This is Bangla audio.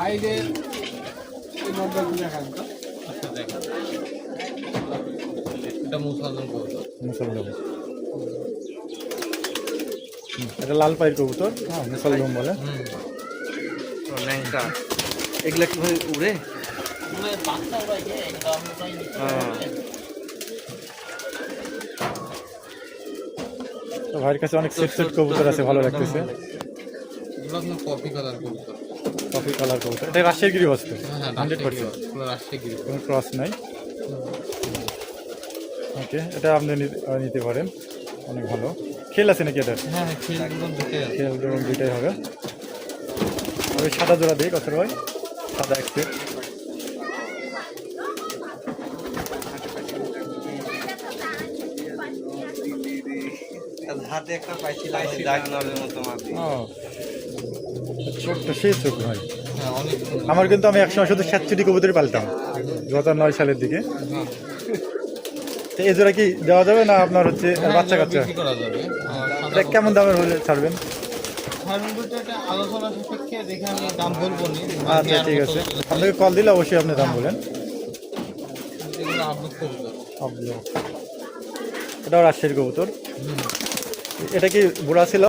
ভাইদের এই নম্বরটা দেখান তো। আচ্ছা দেখেন, এটা মুসলমান কবুতর। মুসলদম। এটা লাল পায়ের কবুতর, হ্যাঁ মুসলদম বলে। ল্যাংটা এগুলা কিভাবে উড়ে? বাচ্চা উড়াইছে, একদম উড়াই নিতে পারবে। তো ভাইয়ের কাছে অনেক সেট সেট কবুতর আছে, ভালো লাগতেছে। এগুলো আপনার কফি কালার কবুতর। কফি কালার কবুতর, এটা রাজশাহীর গিরিবাস্তু, হ্যাঁ 100%, পুরো রাষ্ট্রীয় গিরি। কোনো ক্রস নাই। ওকে, এটা আপনি নিতে পারেন, অনেক ভালো। খেল আছে নাকি এটার? হ্যাঁ হ্যাঁ, খেলগুলো দুটোই আছে। খেল এবং দুইটাই হবে। ওই সাদা জোড়া দিই কত ভাই? সাদা এক সেট। হাতে একটা পাইছিলাম দাগ নলের মতো মাটি। ও ছোট্ট সেই চোখ ভাই। হ্যাঁ অনেক সুন্দর। আমার কিন্তু আমি একসময় শুধু 7 কবুতরই পালতাম 2009 সালের দিকে। হ্যাঁ, তো এই জোড়া কি দেওয়া যাবে না আপনার হচ্ছে বাচ্চা কাচ্চা? বিক্রি করা যাবে। এটা কেমন দামের হলে ছাড়বেন? একটা আলোচনা সাপেক্ষে দেখে আমি দাম বলবো নি। আচ্ছা ঠিক আছে, আপনাকে কল দিলে অবশ্যই আপনি দাম বলেন। এগুলো আপনার কবুতর। এটাও রাজশাহীর কবুতর। এটা কি বুড়া ছিল?